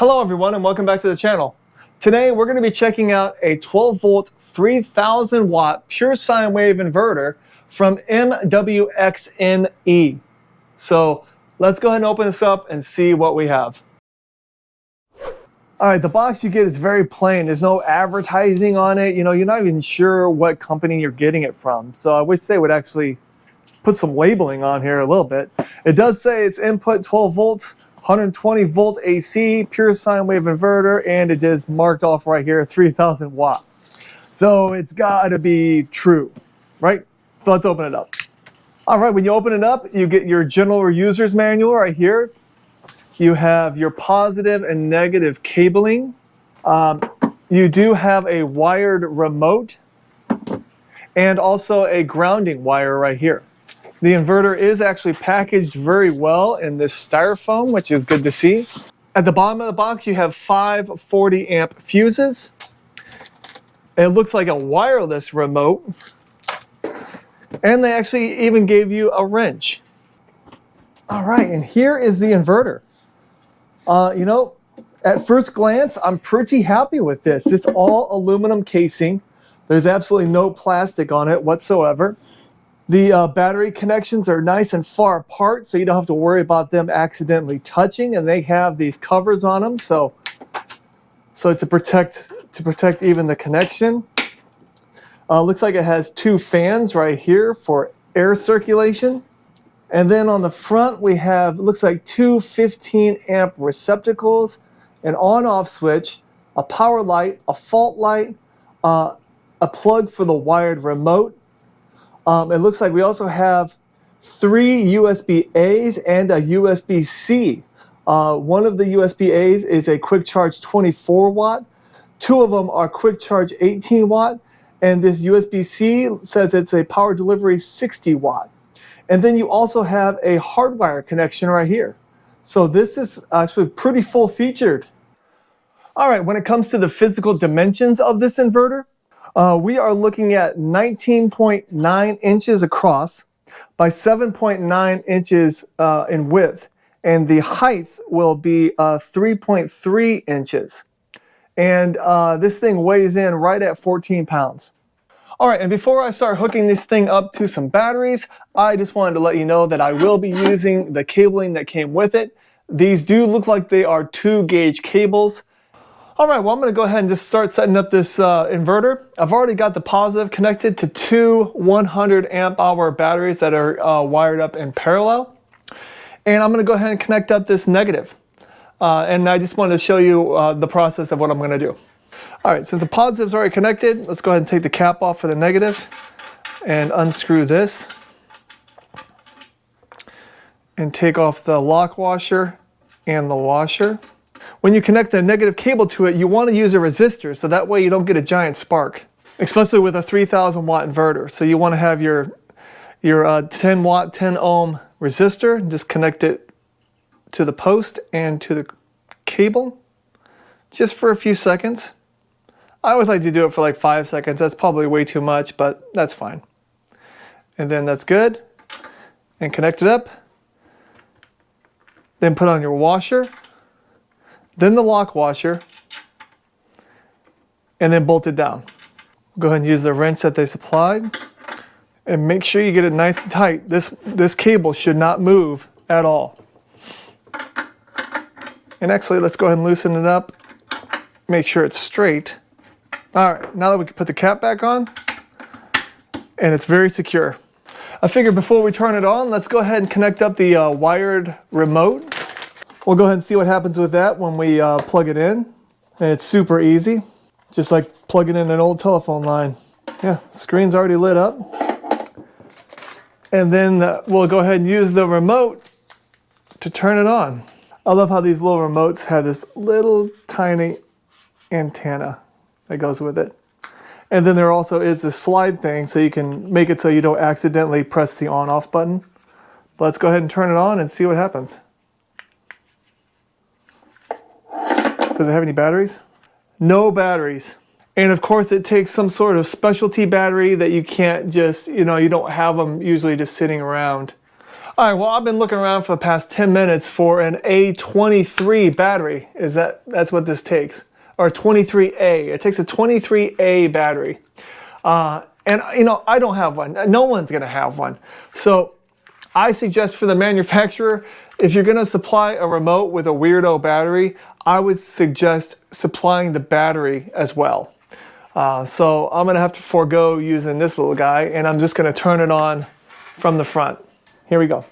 Hello everyone and welcome back to the channel. Today we're going to be checking out a 12 volt 3000 watt pure sine wave inverter from MWXNE. So let's go ahead and open this up and see what we have. Alright, the box you get is very plain. There's no advertising on it. You know, you're not even sure what company you're getting it from. So I wish they would actually put some labeling on here a little bit. It does say it's input 12 volts. 120 volt AC, pure sine wave inverter, and it is marked off right here, 3000 watt. So it's got to be true, right? So let's open it up. All right, when you open it up, you get your general user's manual right here. You have your positive and negative cabling. You do have a wired remote and also a grounding wire right here. The inverter is actually packaged very well in this styrofoam, which is good to see. At the bottom of the box, you have 5 40 amp fuses. It looks like a wireless remote. And they actually even gave you a wrench. All right, and here is the inverter. You know, at first glance, I'm pretty happy with this. It's all aluminum casing. There's absolutely no plastic on it whatsoever. The battery connections are nice and far apart, so you don't have to worry about them accidentally touching, and they have these covers on them, so to protect even the connection. Looks like it has 2 fans right here for air circulation, and then on the front we have, looks like 2 15 amp receptacles, an on-off switch, a power light, a fault light, a plug for the wired remote. It looks like we also have 3 USB-A's and a USB-C. One of the USB-A's is a quick charge 24 watt. 2 of them are quick charge 18 watt. And this USB-C says it's a power delivery 60 watt. And then you also have a hardwire connection right here. So this is actually pretty full featured. All right, when it comes to the physical dimensions of this inverter, we are looking at 19.9 inches across by 7.9 inches in width, and the height will be 3.3 inches. And this thing weighs in right at 14 pounds. All right, and before I start hooking this thing up to some batteries, I just wanted to let you know that I will be using the cabling that came with it. These do look like they are 2-gauge cables. All right, well, I'm going to go ahead and just start setting up this inverter. I've already got the positive connected to 2 100 amp hour batteries that are wired up in parallel. And I'm going to go ahead and connect up this negative. And I just wanted to show you the process of what I'm going to do. All right, since the positive's already connected, let's go ahead and take the cap off for the negative and unscrew this. And take off the lock washer and the washer. When you connect the negative cable to it, you want to use a resistor so that way you don't get a giant spark, especially with a 3000 watt inverter. So you want to have your 10 watt, 10 ohm resistor, and just connect it to the post and to the cable just for a few seconds. I always like to do it for like 5 seconds. That's probably way too much, but that's fine. And then that's good. And connect it up. Then put on your washer. Then the lock washer, and then bolt it down. Go ahead and use the wrench that they supplied, and make sure you get it nice and tight. This cable should not move at all. And actually, let's go ahead and loosen it up, make sure it's straight. All right, now that we can put the cap back on, and it's very secure. I figured before we turn it on, let's go ahead and connect up the wired remote. We'll go ahead and see what happens with that when we plug it in. And it's super easy, just like plugging in an old telephone line. Yeah, screen's already lit up. And then we'll go ahead and use the remote to turn it on. I love how these little remotes have this little tiny antenna that goes with it. And then there also is this slide thing so you can make it so you don't accidentally press the on-off button. But let's go ahead and turn it on and see what happens. Does it have any batteries? No batteries. And of course it takes some sort of specialty battery that you can't just, you don't have them usually just sitting around. All right, well, I've been looking around for the past 10 minutes for an A23 battery. That's what this takes, or 23A. It takes a 23A battery. And you know, I don't have one. No one's gonna have one. So I suggest for the manufacturer, if you're gonna supply a remote with a weirdo battery, I would suggest supplying the battery as well. So I'm gonna have to forego using this little guy, and I'm just gonna turn it on from the front. Here we go.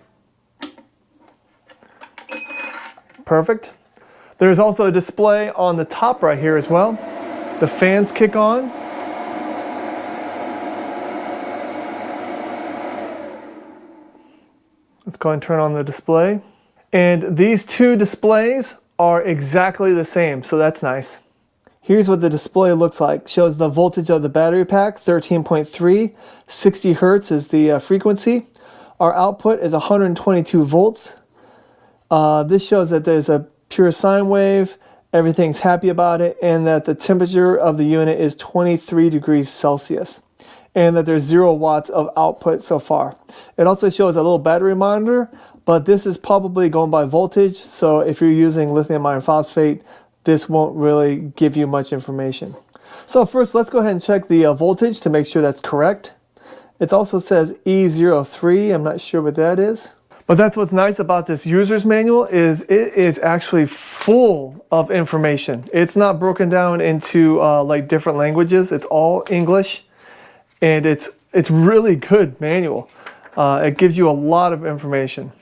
Perfect. There's also a display on the top right here as well. The fans kick on. Let's go ahead and turn on the display. And these two displays are exactly the same, so that's nice. Here's what the display looks like. Shows the voltage of the battery pack, 13.3. 60 hertz is the frequency. Our output is 122 volts. This shows that there's a pure sine wave, everything's happy about it, and that the temperature of the unit is 23 degrees Celsius, and that there's 0 watts of output so far. It also shows a little battery monitor, but this is probably going by voltage, so if you're using lithium iron phosphate, this won't really give you much information. So first, let's go ahead and check the voltage to make sure that's correct. It also says E03, I'm not sure what that is. But that's what's nice about this user's manual is it is actually full of information. It's not broken down into like different languages. It's all English, and it's really good manual. It gives you a lot of information.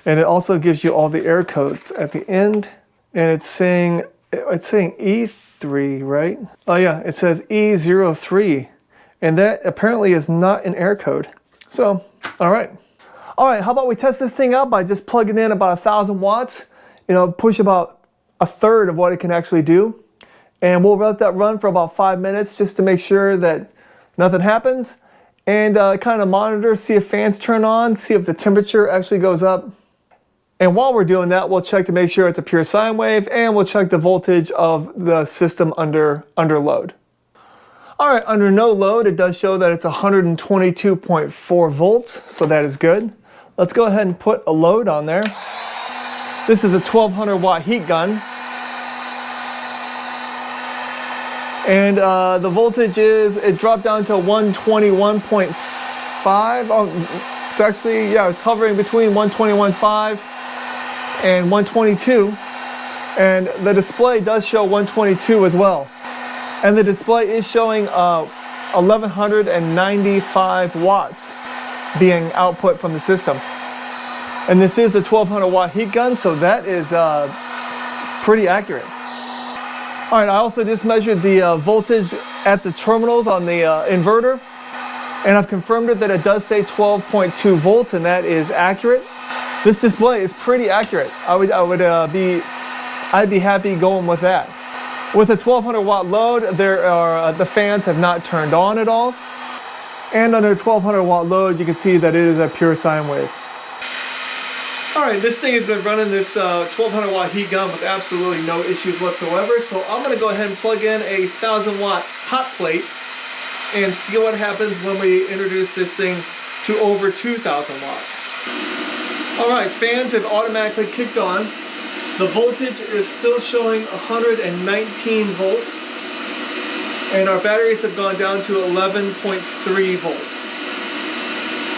And it also gives you all the error codes at the end, and it's saying E3, right? Oh yeah, it says E03. And that apparently is not an error code. So, all right. All right, how about we test this thing out by just plugging in about 1,000 watts, you know, push about a third of what it can actually do. And we'll let that run for about 5 minutes just to make sure that nothing happens. And kind of monitor, see if fans turn on, see if the temperature actually goes up. And while we're doing that, we'll check to make sure it's a pure sine wave, and we'll check the voltage of the system under load. All right, under no load, it does show that it's 122.4 volts, so that is good. Let's go ahead and put a load on there. This is a 1200 watt heat gun. And the voltage it dropped down to 121.5. Oh, it's actually, yeah, it's hovering between 121.5 and 122. And the display does show 122 as well. And the display is showing 1195 watts being output from the system. And this is a 1200 watt heat gun, so that is pretty accurate. All right, I also just measured the voltage at the terminals on the inverter, and I've confirmed it that it does say 12.2 volts, and that is accurate. This display is pretty accurate. I'd be happy going with that. With a 1200 watt load, the fans have not turned on at all. And under 1200 watt load, you can see that it is a pure sine wave. All right, this thing has been running this 1200 watt heat gun with absolutely no issues whatsoever. So I'm gonna go ahead and plug in a 1000 watt hot plate and see what happens when we introduce this thing to over 2000 watts. All right, fans have automatically kicked on. The voltage is still showing 119 volts, and our batteries have gone down to 11.3 volts.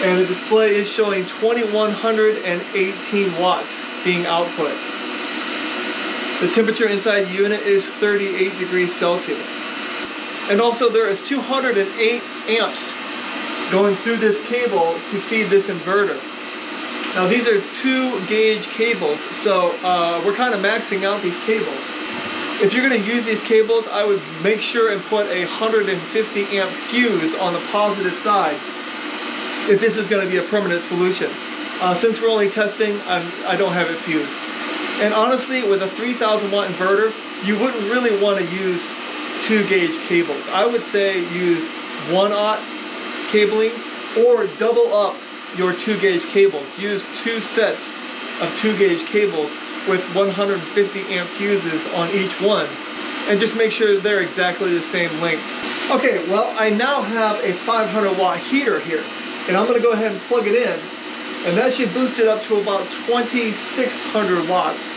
And the display is showing 2118 watts being output. The temperature inside the unit is 38 degrees Celsius. And also there is 208 amps going through this cable to feed this inverter. Now these are 2 gauge cables, so we're kind of maxing out these cables. If you're going to use these cables, I would make sure and put a 150 amp fuse on the positive side if this is going to be a permanent solution. Since we're only testing, I don't have it fused. And honestly, with a 3000 watt inverter, you wouldn't really want to use 2 gauge cables. I would say use 1/0 cabling or double up your 2 gauge cables. Use 2 sets of 2 gauge cables with 150 amp fuses on each one, and just make sure they're exactly the same length. Okay, well, I now have a 500 watt heater here, and I'm going to go ahead and plug it in And that should boost it up to about 2,600 watts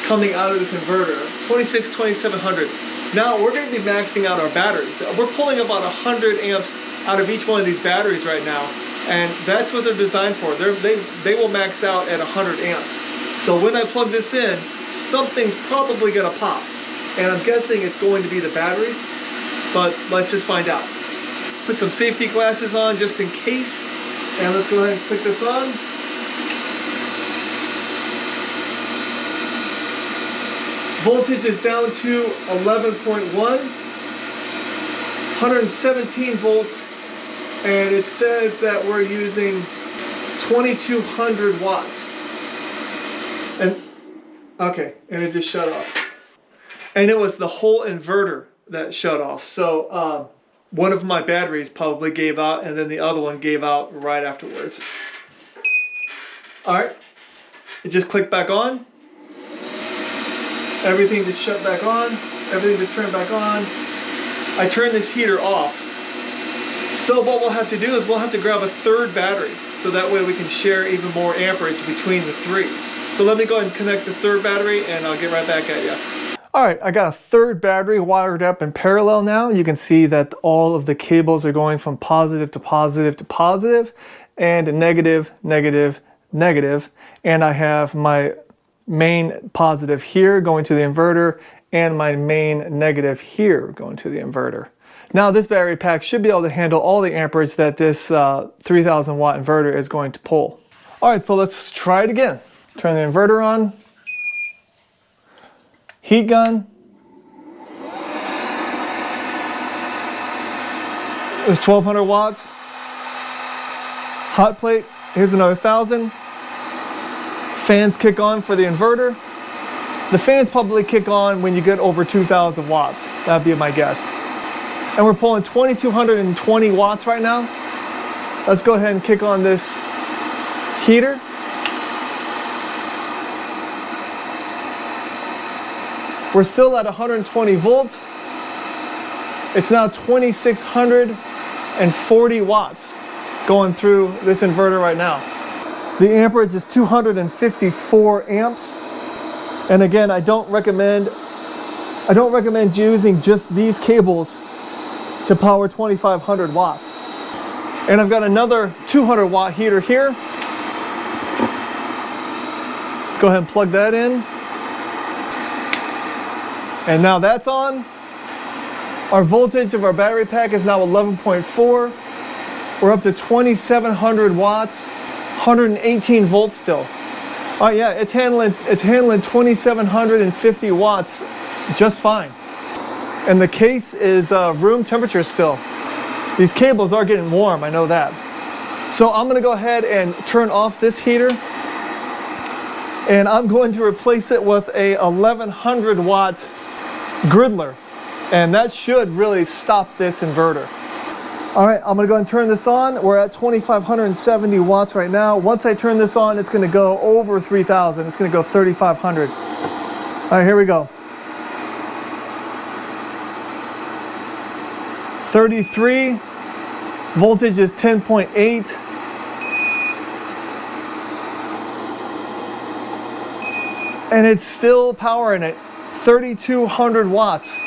coming out of this inverter. 2,700. Now we're going to be maxing out our batteries. We're pulling about 100 amps out of each one of these batteries right now. And that's what they're designed for. They will max out at 100 amps. So when I plug this in, something's probably going to pop. And I'm guessing it's going to be the batteries. But let's just find out. Put some safety glasses on just in case. And let's go ahead and click this on. Voltage is down to 11.1, 117 volts, and it says that we're using 2,200 watts. And okay, and it just shut off. And it was the whole inverter that shut off. So one of my batteries probably gave out, and then the other one gave out right afterwards. All right, it just clicked back on. Everything just shut back on. Everything just turned back on. I turned this heater off. So what we'll have to do is we'll have to grab a third battery, so that way we can share even more amperage between the three. So let me go ahead and connect the third battery, and I'll get right back at you. All right, I got a third battery wired up in parallel now. You can see that all of the cables are going from positive to positive to positive, and negative, negative, negative. And I have my main positive here going to the inverter, and my main negative here going to the inverter. Now this battery pack should be able to handle all the amperage that this 3,000 watt inverter is going to pull. All right, so let's try it again. Turn the inverter on. Heat gun. There's 1,200 watts. Hot plate. Here's another 1,000. Fans kick on for the inverter. The fans probably kick on when you get over 2,000 watts. That'd be my guess. And we're pulling 2,220 watts right now. Let's go ahead and kick on this heater. We're still at 120 volts. It's now 2,640 watts going through this inverter right now. The amperage is 254 amps. And again, I don't recommend using just these cables to power 2,500 watts. And I've got another 200 watt heater here. Let's go ahead and plug that in. And now that's on. Our voltage of our battery pack is now 11.4. We're up to 2,700 watts, 118 volts still. Oh yeah, it's handling 2,750 watts just fine. And the case is room temperature still. These cables are getting warm, I know that. So I'm gonna go ahead and turn off this heater, and I'm going to replace it with a 1,100 watt griddler. And that should really stop this inverter. All right, I'm gonna go and turn this on. We're at 2,570 watts right now. Once I turn this on, it's gonna go over 3,000. It's gonna go 3,500. All right, here we go. 33, voltage is 10.8. And it's still powering it, 3,200 watts.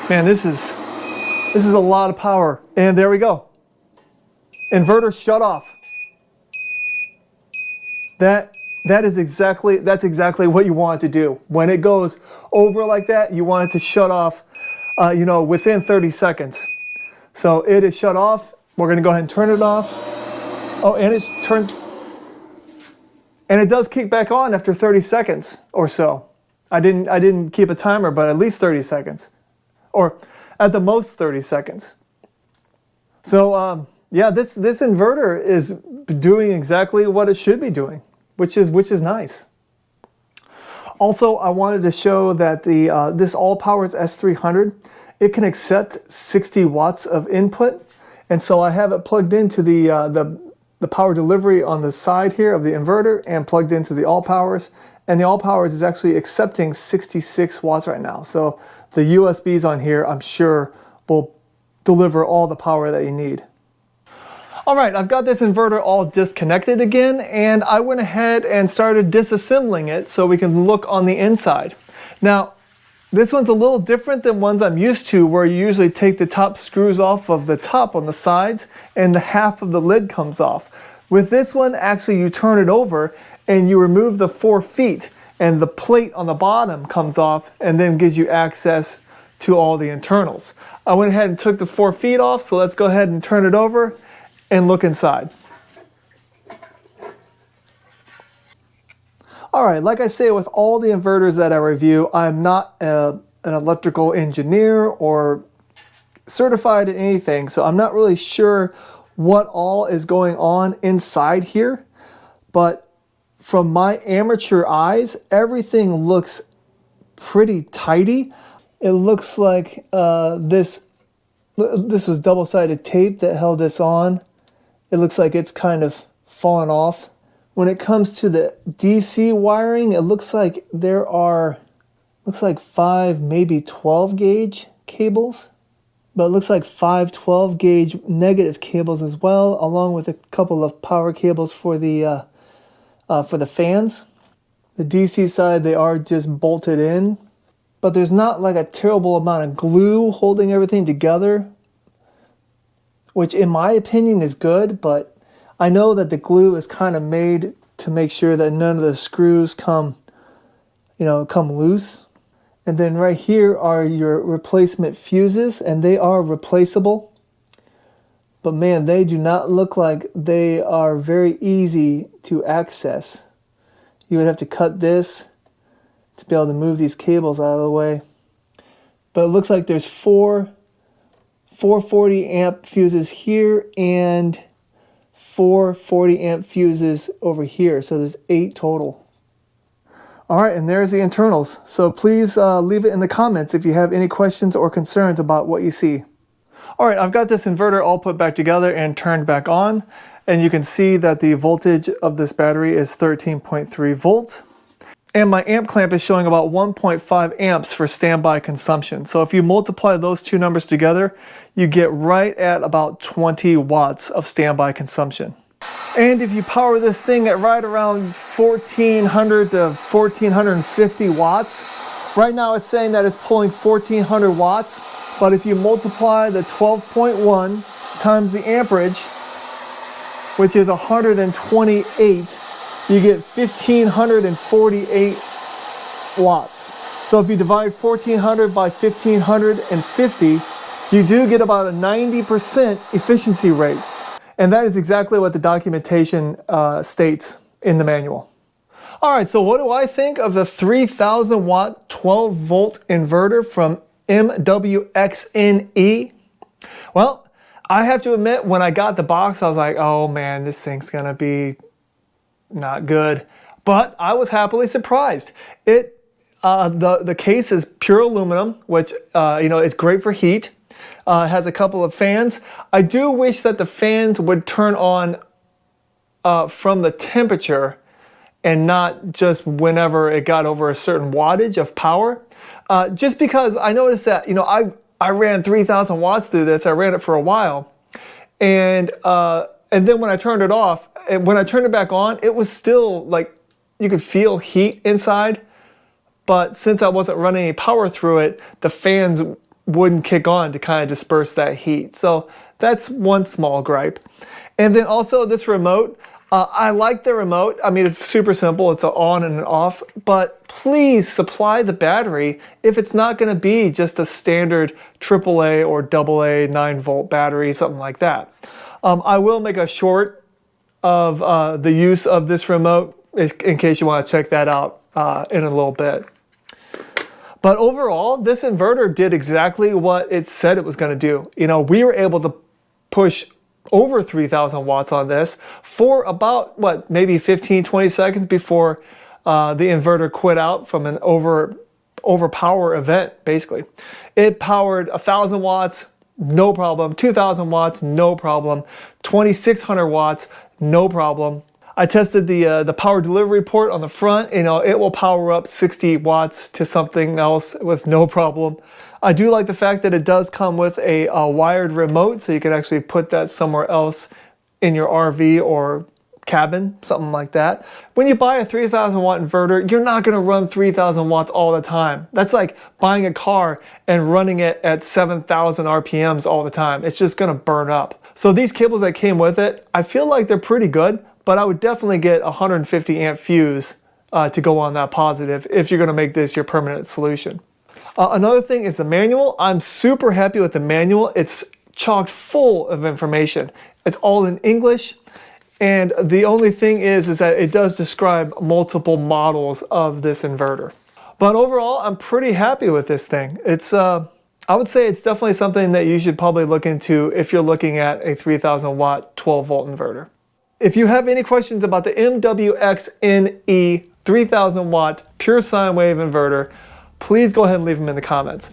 Man, this is a lot of power. And there we go. Inverter shut off. That's exactly what you want it to do. When it goes over like that, you want it to shut off, within 30 seconds. So it is shut off. We're gonna go ahead and turn it off. Oh, and it turns, and it does kick back on after 30 seconds or so. I didn't keep a timer, but at least 30 seconds. Or at the most 30 seconds. So yeah, this inverter is doing exactly what it should be doing, which is nice. Also, I wanted to show that this Allpower's S300, it can accept 60 watts of input, and so I have it plugged into the power delivery on the side here of the inverter and plugged into the Allpowers, and the Allpowers is actually accepting 66 watts right now. So the USBs on here, I'm sure, will deliver all the power that you need. All right, I've got this inverter all disconnected again, and I went ahead and started disassembling it so we can look on the inside. Now, this one's a little different than ones I'm used to, where you usually take the top screws off of the top on the sides and the half of the lid comes off. With this one, actually you turn it over and you remove the 4 feet and the plate on the bottom comes off and then gives you access to all the internals. I went ahead and took the 4 feet off, so let's go ahead and turn it over and look inside. All right, like I say with all the inverters that I review, I'm not an electrical engineer or certified in anything, so I'm not really sure what all is going on inside here. But from my amateur eyes, everything looks pretty tidy. It looks like this was double-sided tape that held this on. It looks like it's kind of fallen off. When it comes to the DC wiring, it looks like there are 5, maybe 12 gauge cables, but it looks like 5 12 gauge negative cables as well, along with a couple of power cables for the fans. The DC side, they are just bolted in, but there's not like a terrible amount of glue holding everything together, which in my opinion is good, but I know that the glue is kind of made to make sure that none of the screws come loose. And then right here are your replacement fuses, and they are replaceable. But man, they do not look like they are very easy to access. You would have to cut this to be able to move these cables out of the way. But it looks like there's 4 440 amp fuses here and 4 40 amp fuses over here. So there's 8 total. All right, and there's the internals. So please leave it in the comments if you have any questions or concerns about what you see. All right, I've got this inverter all put back together and turned back on. And you can see that the voltage of this battery is 13.3 volts. And my amp clamp is showing about 1.5 amps for standby consumption. So if you multiply those two numbers together, you get right at about 20 watts of standby consumption. And if you power this thing at right around 1400 to 1450 watts, right now it's saying that it's pulling 1400 watts, but if you multiply the 12.1 times the amperage, which is 128, you get 1548 watts. So if you divide 1400 by 1550, you do get about a 90% efficiency rate. And that is exactly what the documentation states in the manual. All right, so what do I think of the 3000 watt 12 volt inverter from MWXNE? Well, I have to admit, when I got the box, I was like, oh man, this thing's gonna be not good. But I was happily surprised. The case is pure aluminum, which it's great for heat. It has a couple of fans. I do wish that the fans would turn on from the temperature and not just whenever it got over a certain wattage of power. Just because I noticed that, I ran 3000 watts through this. I ran it for a while. And then when I turned it off, and when I turned it back on, it was still like, you could feel heat inside. But since I wasn't running any power through it, the fans wouldn't kick on to kind of disperse that heat. So that's one small gripe. And then also this remote, I like the remote. I mean, it's super simple. It's an on and an off, but please supply the battery if it's not going to be just a standard AAA or AA 9 volt battery, something like that. I will make a short of the use of this remote in case you want to check that out in a little bit. But overall, this inverter did exactly what it said it was going to do. We were able to push over 3000 watts on this for about, maybe 15-20 seconds before the inverter quit out from an overpower event, basically. It powered 1000 watts, no problem. 2000 watts, no problem. 2600 watts, no problem. I tested the power delivery port on the front. It will power up 60 watts to something else with no problem. I do like the fact that it does come with a wired remote, so you can actually put that somewhere else in your RV or cabin, something like that. When you buy a 3,000 watt inverter, you're not going to run 3,000 watts all the time. That's like buying a car and running it at 7,000 RPMs all the time. It's just going to burn up. So these cables that came with it, I feel like they're pretty good, but I would definitely get a 150 amp fuse to go on that positive if you're going to make this your permanent solution. Another thing is the manual. I'm super happy with the manual. It's chock full of information. It's all in English. And the only thing is that it does describe multiple models of this inverter. But overall, I'm pretty happy with this thing. It's, I would say it's definitely something that you should probably look into if you're looking at a 3,000 watt 12 volt inverter. If you have any questions about the MWXNE 3,000 watt pure sine wave inverter, please go ahead and leave them in the comments.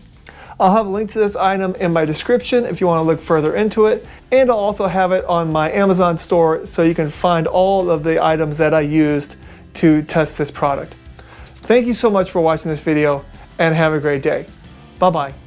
I'll have a link to this item in my description if you want to look further into it, and I'll also have it on my Amazon store so you can find all of the items that I used to test this product. Thank you so much for watching this video, and have a great day. Bye-bye.